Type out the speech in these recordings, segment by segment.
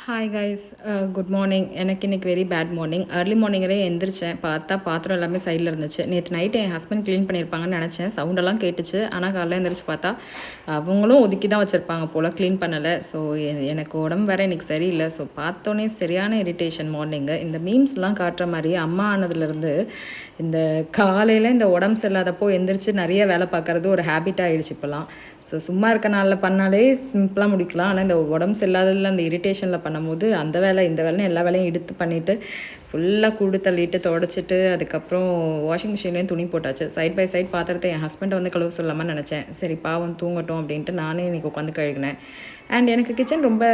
Hi guys, good morning. எனக்கு இன்றைக்கி very bad morning. Early மார்னிங்கிறே எந்திரிச்சேன். பார்த்தா பாத்திரம் எல்லாமே சைடில் இருந்துச்சு. நேற்று நைட்டு என் ஹஸ்பண்ட் க்ளீன் பண்ணியிருப்பாங்கன்னு நினச்சேன். சவுண்டெல்லாம் கேட்டுச்சு. ஆனால் காலையில் எந்திரிச்சு பார்த்தா அவங்களும் ஒதுக்கி தான் வச்சுருப்பாங்க போல், க்ளீன் பண்ணலை. ஸோ எனக்கு உடம்பு வேறு இன்றைக்கி சரியில்லை. ஸோ பார்த்தோன்னே சரியான இரிட்டேஷன் மார்னிங்கு. இந்த மீம்ஸ்லாம் காட்டுற மாதிரி அம்மா ஆனதுலேருந்து இந்த காலையில் இந்த உடம்பு சரியில்லாதப்போ எந்திரிச்சு நிறைய வேலை பார்க்குறது ஒரு ஹேபிட் ஆகிடுச்சு இப்போலாம். ஸோ சும்மா இருக்க நாளில் பண்ணாலே சிம்பிளாக முடிக்கலாம். ஆனால் இந்த உடம்பு சரியில்லாததில் அந்த இரிட்டேஷனில் பண்ணும்போது அந்த வேலை இந்த வேலைன்னு எல்லா வேலையும் எடுத்து பண்ணிவிட்டு ஃபுல்லாக கூடு தள்ளிட்டு தொடச்சிட்டு அதுக்கப்புறம் வாஷிங் மிஷின்லேயும் துணி போட்டாச்சு. சைட் பை சைட் பாத்திரத்தை என் ஹஸ்பண்டை வந்து கழுவ சொல்லாமல் நினச்சேன். சரி பாவம் தூங்கட்டும் அப்படின்ட்டு நானே இன்றைக்கி உட்காந்து கழுகினேன். அண்ட் எனக்கு கிச்சன் ரொம்ப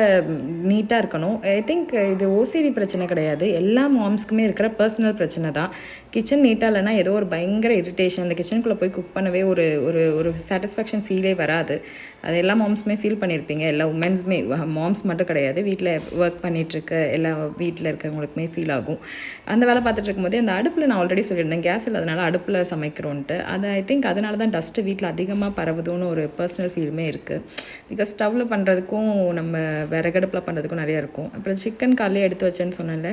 நீட்டாக இருக்கணும். ஐ திங்க் இது ஓசிடி பிரச்சனை கிடையாது, எல்லா மாம்ஸ்க்குமே இருக்கிற பர்சனல் பிரச்சனை தான். கிச்சன் நீட்டாக இல்லைனா ஏதோ ஒரு பயங்கர இரிட்டேஷன். அந்த கிச்சனுக்குள்ளே போய் குக் பண்ணவே ஒரு ஒரு ஒரு சாட்டிஸ்ஃபேக்ஷன் ஃபீலே வராது. அது எல்லா மாம்ஸுமே ஃபீல் பண்ணியிருப்பீங்க. எல்லா உமன்ஸுமே, மாம்ஸ் மட்டும் கிடையாது, வீட்டில் ஒர்க் பண்ணிகிட்ருக்க எல்லா வீட்டில் இருக்கிறவங்களுக்குமே ஃபீல் ஆகும். அந்த வேலை பார்த்துட்டு இருக்கும்போதே அந்த அடுப்பில் நான் ஆல்ரெடி சொல்லியிருந்தேன் கேஸ் இல்லாதனால அடுப்பில் சமைக்கிறோன்ட்டு. அது ஐ திங்க் அதனால தான் டஸ்ட்டு வீட்டில் அதிகமாக பரவுதுன்னு ஒரு பர்சனல் ஃபீலுமே இருக்குது. பிகாஸ் ஸ்டவ்வில் பண்ணுறதுக்கும் நம்ம விறகடுப்பில் பண்ணுறதுக்கும் நிறையா இருக்கும். அப்புறம் சிக்கன் காலையில் எடுத்து வச்சேன்னு சொன்னேன்ல,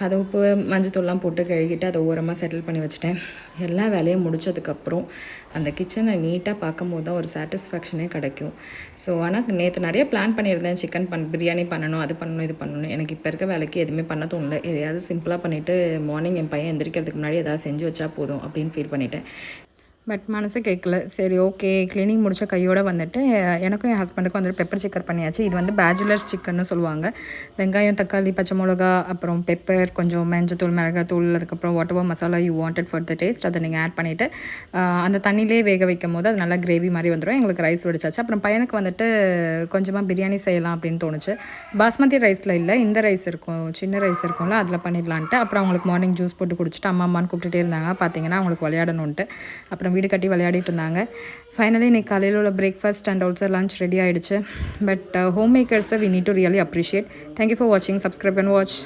அதை உப்பு மஞ்சத்தூள்லாம் போட்டு கழுகிட்டு அதை ஓரமாக செட்டில் பண்ணி வச்சுட்டேன். எல்லா வேலையும் முடித்ததுக்கப்புறம் அந்த கிச்சனை நீட்டாக பார்க்கும் போது தான் ஒரு சாட்டிஸ்ஃபேக்ஷனே கிடைக்கும். ஸோ ஆனால் நேற்று நிறைய பிளான் பண்ணியிருந்தேன், சிக்கன் பிரியாணி பண்ணணும், அது பண்ணணும், இது பண்ணணும். எனக்கு இப்போ இருக்க வேலைக்கு எதுவுமே பண்ண தோணல. எதையாவது சிம்பிளாக பண்ணிவிட்டு மார்னிங் என் பையன் எந்திரிக்கிறதுக்கு முன்னாடி எதாவது செஞ்சு வச்சா போதும் அப்படின்னு ஃபீல் பண்ணிட்டேன். பட் மனசே கேட்கல. சரி ஓகே, க்ளீனிங் முடித்த கையோடு வந்துட்டு எனக்கும் என் ஹஸ்பண்டுக்கும் வந்துட்டு பெப்பர் சிக்கன் பண்ணியாச்சு. இது வந்து பேச்சுலர்ஸ் சிக்கன்னு சொல்லுவாங்க. வெங்காயம், தக்காளி, பச்சை மிளகா, அப்புறம் பெப்பர், கொஞ்சம் மஞ்சத்தூள், மிளகாத்தூள், அதுக்கப்புறம் what ever masala you wanted for the taste அதை நீங்கள் ஆட் பண்ணிவிட்டு அந்த தண்ணியிலே வேக வைக்கும் போது அது நல்லா கிரேவி மாதிரி வந்துடும். எங்களுக்கு ரைஸ் வடிச்சாச்சு. அப்புறம் பையனுக்கு வந்துட்டு கொஞ்சமாக பிரியாணி செய்யலாம் அப்படின்னு தோணுச்சு. பாஸ்மதி ரைஸில் இல்லை, இந்த ரைஸ் இருக்கும், சின்ன ரைஸ் இருக்கும்ல, அதில் பண்ணிடலான்ட்டு. அப்புறம் அவங்களுக்கு மார்னிங் ஜூஸ் போட்டு குடிச்சிட்டு அம்மான்னு கூப்பிட்டுட்டே இருந்தாங்க. பார்த்தீங்கன்னா அவங்களுக்கு விளையாடணுன்ட்டு அப்புறம் வீடு கட்டி விளையாடிட்டு இருந்தாங்க. ஃபைனலி இன்றைக்கி காலையில் உள்ள breakfast and also lunch ready ஆகிடுச்சு. பட் ஹோம் மேக்கர்ஸை we need to really appreciate. Thank you for வாட்சிங். Subscribe and watch.